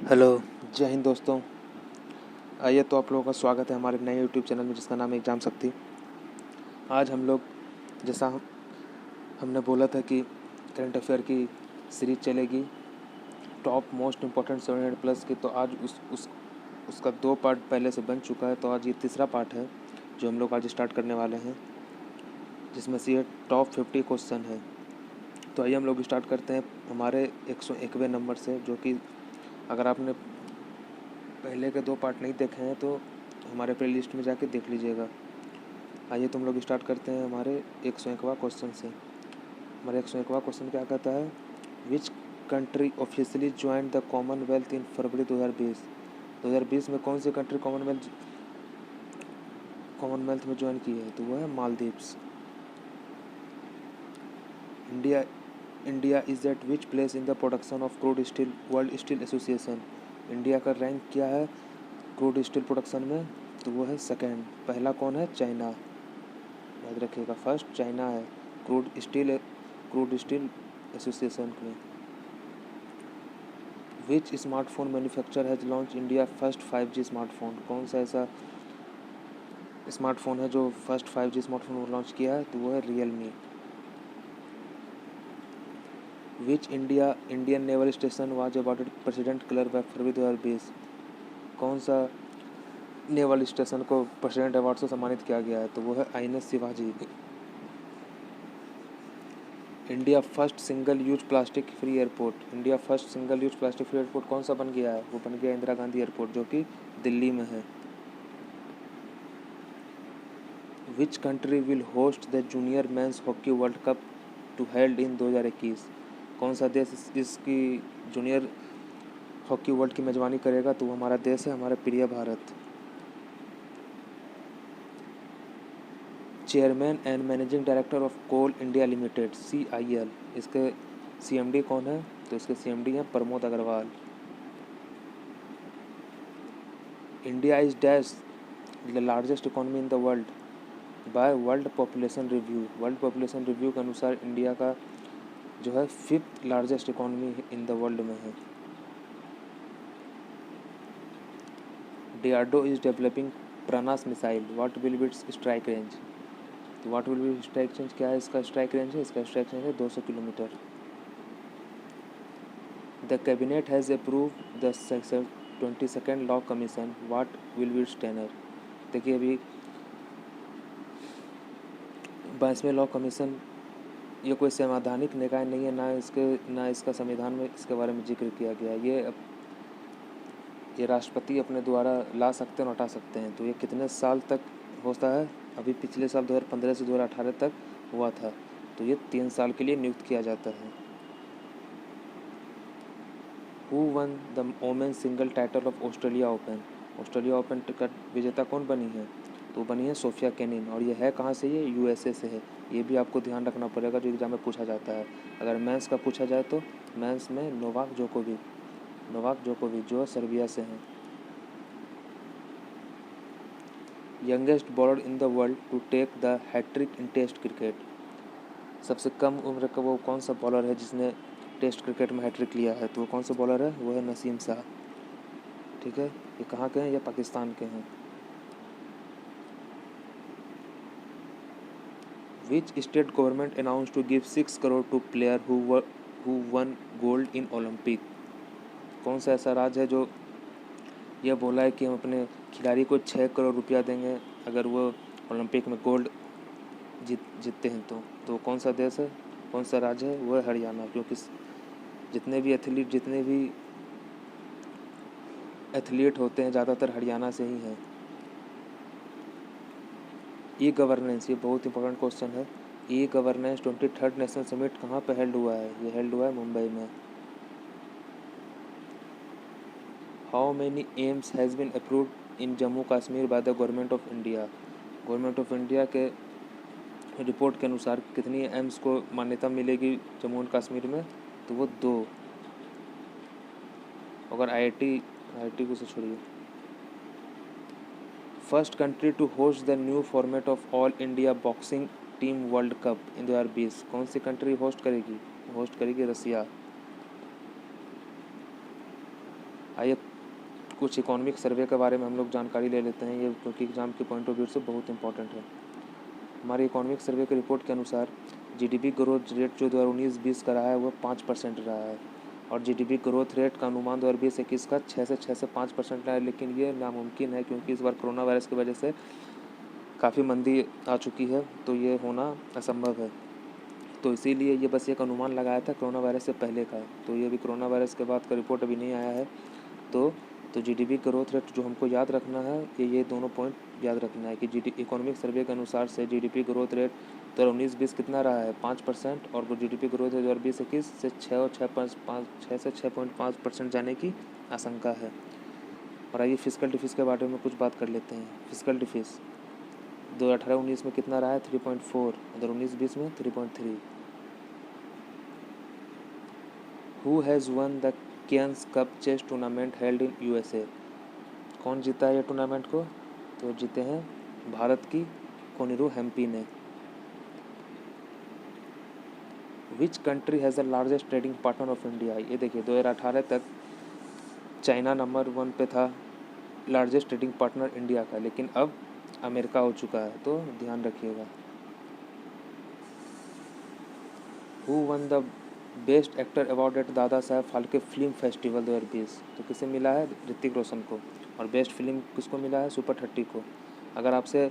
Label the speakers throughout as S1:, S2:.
S1: Hello, जय हिंद दोस्तों। आइए तो आप लोगों का स्वागत है हमारे नए यूट्यूब चैनल में जिसका नाम है एग्जाम शक्ति। आज हम लोग जैसा हमने बोला था कि करंट अफेयर की सीरीज चलेगी टॉप मोस्ट इम्पोर्टेंट 700+ की, तो आज उसका 2 पार्ट पहले से बन चुका है। तो आज ये तीसरा पार्ट है जो हम लोग आज स्टार्ट करने वाले हैं, जिसमें से ये टॉप 50 क्वेश्चन है। तो आइए हम लोग स्टार्ट करते हैं हमारे 101वें नंबर से, जो कि अगर आपने पहले के 2 पार्ट नहीं देखे हैं तो हमारे प्ले लिस्ट में जाके देख लीजिएगा। आइए तुम लोग स्टार्ट करते हैं हमारे 101वां क्वेश्चन से। हमारे 101वां क्वेश्चन क्या कहता है, which country officially join the commonwealth in February 2020। 2020 में कौन सी कंट्री कॉमनवेल्थ में ज्वाइन की है, तो वह है Maldives. India is at which place in the production of crude steel world steel association. India का रैंक क्या है क्रूड स्टील प्रोडक्शन में, तो वो है सेकेंड। पहला कौन है, चाइना। याद रखिएगा, फर्स्ट चाइना है क्रूड स्टील एसोसिएशन में। Which smartphone manufacture has launch India first 5G smartphone. कौन सा ऐसा स्मार्टफोन है जो फर्स्ट 5G स्मार्टफोन लॉन्च किया है, तो वो है Realme. Which Indian naval station was awarded president colour by February 2020। कौन सा नेवल स्टेशन को प्रेसिडेंट अवार्ड से सम्मानित किया गया है, तो वो है INS Shivaji. India first single use plastic free airport. India first single use plastic free airport कौन सा बन गया है, वो बन गया इंदिरा गांधी एयरपोर्ट, जो कि दिल्ली में है। Which country will host the junior men's hockey world cup to held in 2021। कौन सा देश इसकी जूनियर हॉकी वर्ल्ड की मेजबानी करेगा, तो वो हमारा देश है, हमारा प्रिय Bharat. Chairman and managing director of Coal India Limited CIL, इसके CMD कौन है, तो इसके CMD हैं Pramod Agrawal. India is dash the largest economy in the world by world population review. World population review के अनुसार इंडिया का जो है 5th largest economy in the world में है। DRDO is developing Pranash missile, what will be its strike range. तो what will be strike range, क्या है इसका स्ट्राइक रेंज है, इसका स्ट्राइक रेंज है 200 kilometre. The cabinet has approve the 22nd law commission, what will be its tenure. देखिए अभी 22वें law commission ये कोई संवैधानिक निकाय नहीं है, ना इसका संविधान में इसके बारे में जिक्र किया गया है। ये राष्ट्रपति अपने द्वारा ला सकते हैं और हटा सकते हैं। तो ये कितने साल तक होता है, अभी पिछले साल 2015 से 2018 तक हुआ था, तो ये 3 साल के लिए नियुक्त किया जाता है। Who one the women single title of Australia open. Australia open ticket विजेता कौन बनी है, तो बनी है सोफिया केनिन। और ये है कहाँ से, ये USA से है। ये भी आपको ध्यान रखना पड़ेगा, जो एग्जाम में पूछा जाता है। अगर मेंस का पूछा जाए तो मेंस में नोवाक जोकोविच जो सर्बिया से हैं। Youngest bowler in the world to take the hat trick in test cricket. सबसे कम उम्र का वो कौन सा बॉलर है जिसने टेस्ट क्रिकेट में हैट्रिक लिया है, तो वो कौन सा बॉलर है, वो है नसीम शाह। ठीक है, ये कहाँ के हैं, ये पाकिस्तान के हैं। Which state government announce to give 6 crore to player who won gold in Olympic. कौन सा ऐसा राज्य है जो यह बोला है कि हम अपने खिलाड़ी को 6 करोड़ रुपया देंगे अगर वो ओलंपिक में गोल्ड जीतते हैं, तो कौन सा देश है, कौन सा राज्य है, वो है हरियाणा। क्योंकि जितने भी एथलीट होते हैं ज़्यादातर हरियाणा से ही हैं। ई गवर्नेंस, ये बहुत इंपॉर्टेंट क्वेश्चन है। E governance 23rd national summit कहाँ पे हेल्ड हुआ है, ये हेल्ड हुआ है मुंबई में। How many AIIMS has been approved in Jammu Kashmir by the government of India. Government of India के रिपोर्ट के अनुसार कितनी एम्स को मान्यता मिलेगी जम्मू एंड कश्मीर में, तो वो 2। अगर IIT को से छोड़िए। First country to host the new format of all India boxing team world cup in 2020। कौन सी कंट्री होस्ट करेगी रसिया। आइए कुछ इकोनॉमिक सर्वे के बारे में हम लोग जानकारी ले लेते हैं, ये क्योंकि एग्ज़ाम के पॉइंट ऑफ व्यू से बहुत इंपॉर्टेंट है। हमारे इकोनॉमिक सर्वे की रिपोर्ट के अनुसार जीडीपी ग्रोथ रेट जो 2019-20 का रहा है वो 5% रहा है, और जीडीपी ग्रोथ रेट का अनुमान 2020-21 का 6 से 5% रहा है। लेकिन ये नामुमकिन है क्योंकि इस बार कोरोना वायरस की वजह से काफ़ी मंदी आ चुकी है, तो ये होना असंभव है। तो इसीलिए ये बस एक अनुमान लगाया था कोरोना वायरस से पहले का, तो ये भी कोरोना वायरस के बाद का रिपोर्ट अभी नहीं आया है। तो जीडीपी ग्रोथ रेट जो हमको याद रखना है, ये दोनों पॉइंट याद रखना है कि इकोनॉमिक सर्वे के अनुसार से जीडीपी ग्रोथ रेट 2019-20 कितना रहा है 5%, और जीडीपी ग्रोथ रेट 2020-21 से 6 से 6.5% जाने की आशंका है। और आइए फिजिकल डिफिस के बारे में कुछ बात कर लेते हैं। फिजिकल डिफिस 2018-19 में कितना रहा है 3.4, 2019-20 में 3.3। Who has won the Cairns cup chess tournament held in USA? कौन जीता है ये टूर्नामेंट को? तो जीते हैं भारत की कोनेरू हेम्पी ने। Which country has the largest trading partner of India? ये देखिए 2018 तक चाइना नंबर 1 पे था लार्जेस्ट ट्रेडिंग पार्टनर इंडिया का, लेकिन अब अमेरिका हो चुका है, तो ध्यान रखिएगा। Who one the best actor award eight Dada Saheb Phalke film festival 2020? तो किसे मिला है? ऋतिक रोशन को। और बेस्ट फिल्म किसको मिला है? सुपर 30 को। अगर आपसे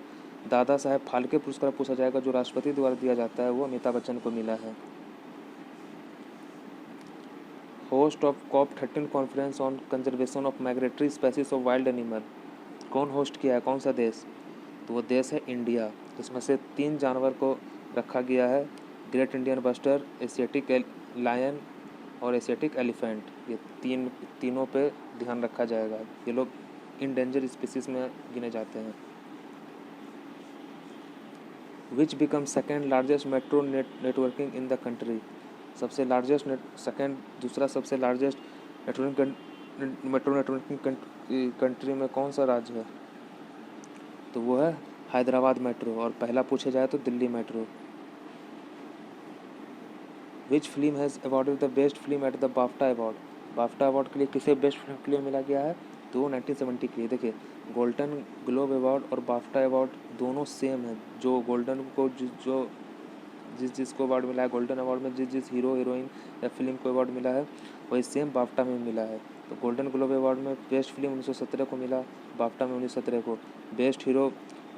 S1: दादा साहेब फाल्के पुरस्कार पूछा जाएगा जो राष्ट्रपति द्वारा दिया जाता है, वो अमिताभ बच्चन को मिला है। Host of COP13 conference on conservation of migratory species of wild animal, कौन होस्ट किया है, कौन सा देश? तो वो देश है इंडिया। जिसमें से 3 जानवर को रखा गया है, great Indian bustard, Asiatic lion और एशियाटिक एलिफेंट। ये तीनों पे ध्यान रखा जाएगा। ये लोग इंडेंजर स्पीसीज में गिने जाते हैं। विच become second largest metro networking in the country? सबसे लार्जेस्ट दूसरा सबसे लार्जेस्ट मेट्रो नेटवर्किंग कंट्री में कौन सा राज्य है? तो वो है हैदराबाद मेट्रो। और पहला पूछे जाए तो Delhi metro. Which film has awarded the best film at the BAFTA award? BAFTA award के लिए किसे बेस्ट फिल्म के लिए मिला गया है? तो 1970 के लिए। देखिए गोल्डन ग्लोब अवार्ड और बाफ्टा अवार्ड दोनों सेम है। जो गोल्डन को जो जिसको अवार्ड मिला है गोल्डन अवार्ड में, जिस हीरो हीरोइन या फिल्म को अवार्ड मिला है, वही सेम बाफ्टा में मिला है। तो गोल्डन ग्लोब अवार्ड में बेस्ट फिल्म 1917 को मिला, बाफ्टा में 1917 को। बेस्ट हीरो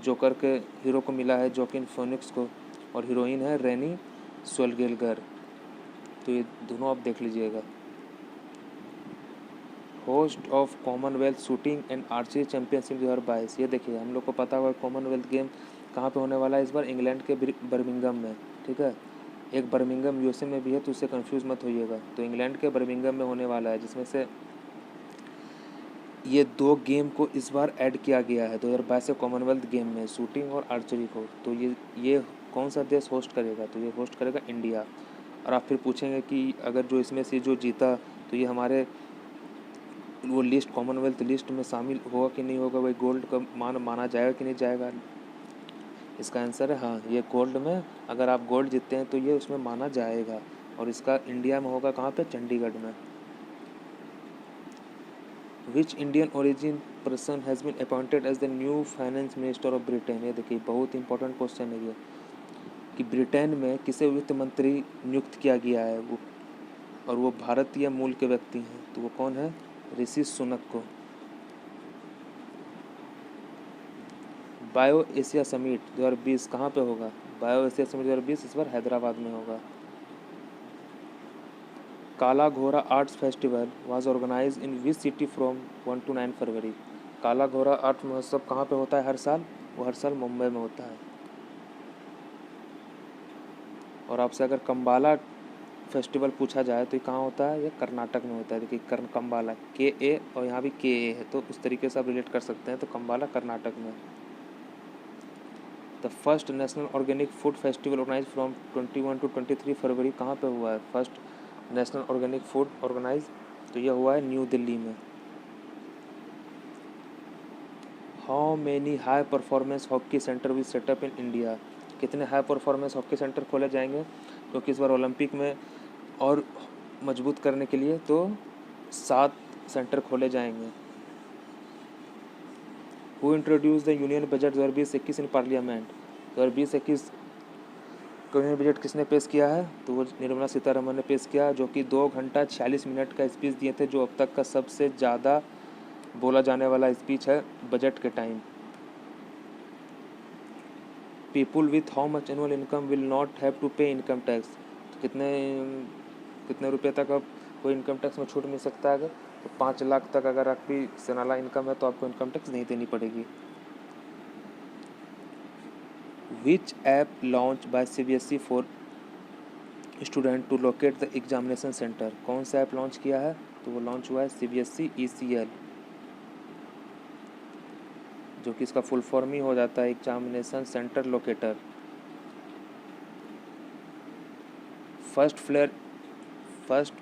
S1: जोकर के हीरो को मिला है जोकिन फोनिक्स को, और हीरोइन है रेनी सोलगेलगर। तो ये दोनों आप देख लीजिएगा। Host of Commonwealth shooting and archery championship 2022, ये देखिए हम लोग को पता हुआ कॉमनवेल्थ गेम कहाँ पे होने वाला है इस बार? इंग्लैंड के बर्मिंघम में, ठीक है। एक बर्मिंघम यूएसए में भी है, तो उससे कंफ्यूज मत होइएगा। तो इंग्लैंड के बर्मिंघम में होने वाला है, जिसमें से ये 2 गेम को इस बार ऐड किया गया है 2022 से कॉमनवेल्थ गेम में, शूटिंग और आर्चरी को। तो ये कौन सा देश होस्ट करेगा? तो ये होस्ट करेगा इंडिया। और आप फिर पूछेंगे कि अगर जो इसमें से जो जीता तो ये हमारे वो लिस्ट कॉमनवेल्थ लिस्ट में शामिल होगा कि नहीं होगा, वही गोल्ड का माना जाएगा कि नहीं जाएगा? इसका आंसर है हाँ, ये गोल्ड में, अगर आप गोल्ड जीतते हैं तो ये उसमें माना जाएगा। और इसका इंडिया में होगा कहाँ पे? चंडीगढ़ में। Which Indian origin person has been appointed as the new finance minister of Britain? ये देखिए बहुत इंपॉर्टेंट क्वेश्चन है ये, कि ब्रिटेन में किसे वित्त मंत्री नियुक्त किया गया है वो, और वो भारतीय मूल के व्यक्ति हैं। तो वो कौन है? ऋषि सुनक को। बायो एशिया समिट 2020 कहाँ पे होगा? बायो एशिया समिट 2020 इस बार हैदराबाद में होगा। Kala Ghoda arts festival was organise in which city from 1 to 9 February? Kala Ghoda art महोत्सव कहाँ पे होता है हर साल? वो हर साल मुंबई में होता है। और आपसे अगर कंबाला फेस्टिवल पूछा जाए तो ये कहाँ होता है? ये कर्नाटक में होता है। देखिए कंबाला KA और यहाँ भी KA है, तो उस तरीके से आप रिलेट कर सकते हैं। तो कंबाला कर्नाटक में। The first national organic food festival organise from 21 to 23 February कहाँ पे हुआ है? First national organic food organise, तो यह हुआ है न्यू दिल्ली में। How many high performance hockey centre will set up in India? कितने हाई परफॉर्मेंस हॉकी सेंटर खोले जाएंगे? क्योंकि इस बार ओलंपिक में और मजबूत करने के लिए तो 7 सेंटर खोले जाएंगे। Who introduce the union budget 2020-21 in parliament? 2020-21 union budget किसने पेश किया है? तो वो निर्मला सीतारमण ने पेश किया, जो कि 2 घंटा 46 मिनट का स्पीच दिए थे, जो अब तक का सबसे ज़्यादा बोला जाने वाला स्पीच है बजट के time. People with how much annual income will not have to pay income tax? तो कितने रुपये तक अब कोई इनकम टैक्स में छूट मिल सकता है? तो 5 लाख तक अगर आपकी सलाना इनकम है तो आपको इनकम टैक्स नहीं देनी पड़ेगी। Which app launch by CBSE for student to locate the examination centre? कौन सा ऐप लॉन्च किया है? तो वो लॉन्च हुआ है CBSE ECL, जो कि इसका फुल फॉर्म ही हो जाता है examination centre locator. First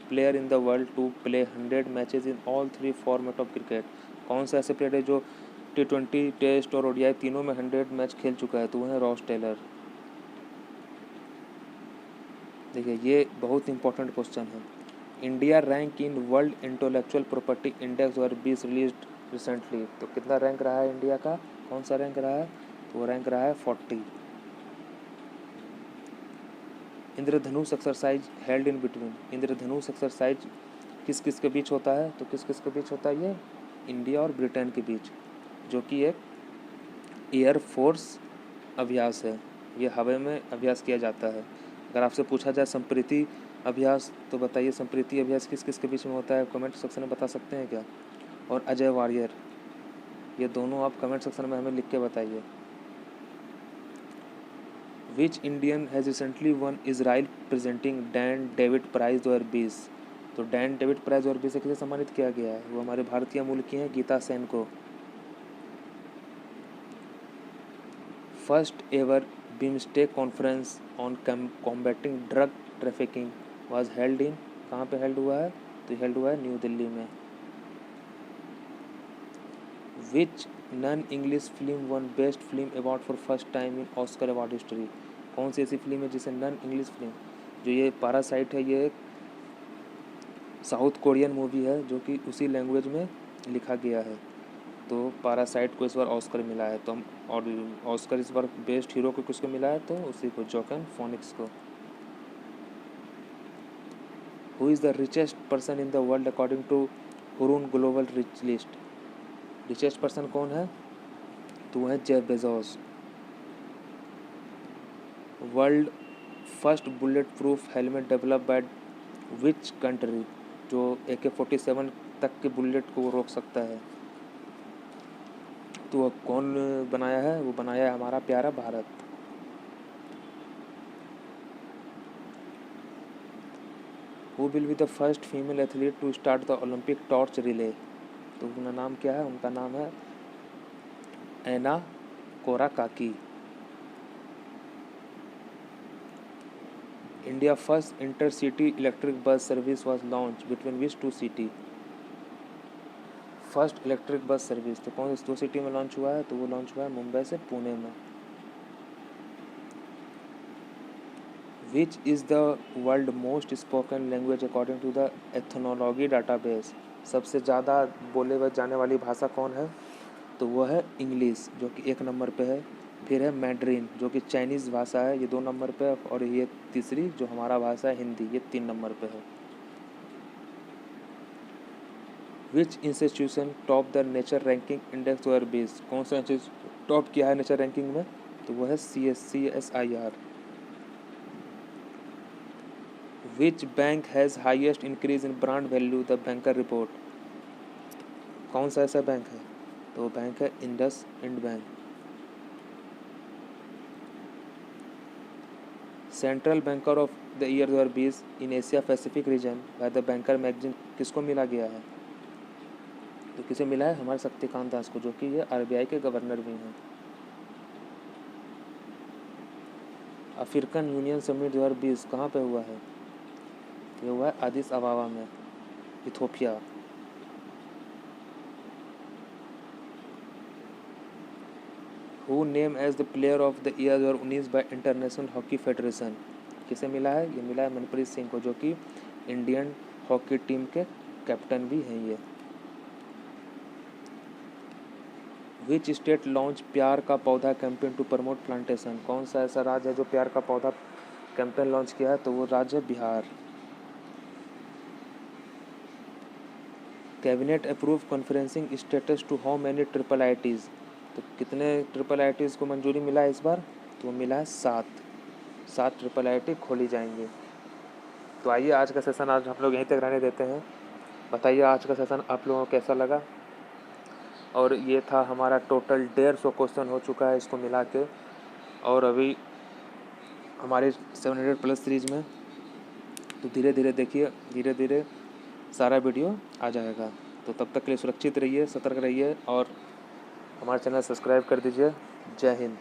S1: player in the world to play 100 matches in all 3 format of cricket? कौन सा ऐसे प्लेयर है जो T20, टेस्ट और ODI तीनों में 100 मैच खेल चुका है? तो वो है रॉस टेलर। देखिए, ये बहुत इंपॉर्टेंट क्वेश्चन है। India rank in world intellectual property index 2020 released recently? तो कितना रैंक रहा है इंडिया का? कौन सा रैंक रहा है? तो वो रैंक रहा है 40। Indradhanush exercise held in between? Indradhanush exercise किस किस के बीच होता है? तो किस किस के बीच होता है? ये इंडिया और ब्रिटेन के बीच, जो कि एक एयरफोर्स अभ्यास है। ये हवा में अभ्यास किया जाता है। अगर आपसे पूछा जाए संप्रीति अभ्यास, तो बताइए संप्रीति अभ्यास किस किस के बीच में होता है? कमेंट सेक्शन में बता सकते हैं क्या? और अजय वारियर, ये दोनों आप कमेंट सेक्शन में हमें लिख के बताइए। Which Indian has recently won Israel presenting Dan David prize 2020? तो डैन डेविड प्राइज 2020 से किसे सम्मानित किया गया है? वो हमारे भारतीय मूल की हैं, गीता सेन को। First ever BIMSTEC conference on combating drug trafficking was held in? कहाँ पे हेल्ड हुआ है? तो हेल्ड हुआ है न्यू दिल्ली में। Which non English film one best film award for first time in Oscar award history? कौन सी ऐसी फिल्म है जिसे नॉन इंग्लिश फिल्म, जो ये पैरासाइट है, ये एक साउथ कोरियन मूवी है जो कि उसी लैंग्वेज में लिखा गया है। तो पैरासाइट को इस बार ऑस्कर मिला है। तो हम, और ऑस्कर इस बार बेस्ट हीरो को किसको मिला है? तो उसी को, जोकिन फोनिक्स को। Who is the richest person in the world according to Hurun global rich list? Richest person कौन है? तो वह है Jeff Bezos. World first bullet proof helmet develop by which country? जो AK-47 तक के बुलेट को रोक सकता है, तो वह कौन बनाया है? वो बनाया है हमारा प्यारा Bharat. Who will be the first female athlete to start the Olympic torch relay? तो उनका नाम क्या है? उनका नाम है Anna Korakaki. India first intercity electric bus service was launch between which 2 city? First electric bus service तो कौन सी 2 सिटी में लॉन्च हुआ है? तो वो लॉन्च हुआ है मुंबई से पुणे में। Which is the world most spoken language according to the Ethnologue database? सबसे ज़्यादा बोले जाने वाली भाषा कौन है? तो वो है इंग्लिश, जो कि 1 नंबर पे है। फिर है मैड्रिन, जो कि चाइनीज़ भाषा है, ये 2 नंबर पे है। और ये तीसरी जो हमारा भाषा है हिंदी, ये 3 नंबर पे है। विच institution top the nature ranking index 2020? कौन सा इंस्टीट्यूट टॉप किया है नेचर रैंकिंग में? तो वो है CSIR। Which bank has highest increase in brand value the banker report? कौन सा ऐसा बैंक है? तो वो बैंक है IndusInd bank. Central banker of the year 2020 in Asia Pacific region by the banker magazine किसको मिला गया है? तो किसे मिला है? हमारे शक्तिकांत दास को, जो कि ये RBI के गवर्नर भी हैं। अफ्रीकन यूनियन समिट 2020 कहाँ पे हुआ है? ये हुआ है एडिस अबाबा में, Ethiopia. Who name as the player of the year 2019 by international hockey federation? किसे मिला है? ये मिला है मनप्रीत सिंह को, जो कि इंडियन हॉकी टीम के कैप्टन भी हैं ये। विच स्टेट लॉन्च प्यार का पौधा कैंपेन टू प्रमोट प्लांटेशन। कौन सा ऐसा राज्य है जो प्यार का पौधा कैंपेन लॉन्च किया है? तो वो राज्य है Bihar. Cabinet approve conferencing status to how many triple IITs। तो कितने ट्रिपल IITs को मंजूरी मिला है इस बार? तो मिला है 7 ट्रिपल IIT खोली जाएंगे। तो आइए आज का सेशन आज हम लोग यहीं तक रहने देते हैं। बताइए आज का सेशन आप लोगों को कैसा लगा। और ये था हमारा टोटल 150 क्वेश्चन हो चुका है इसको मिला के, और अभी हमारे 700+ सीरीज़ में। तो धीरे धीरे देखिए, धीरे धीरे सारा वीडियो आ जाएगा। तो तब तक के लिए सुरक्षित रहिए, सतर्क रहिए और हमारा चैनल सब्सक्राइब कर दीजिए। जय हिंद।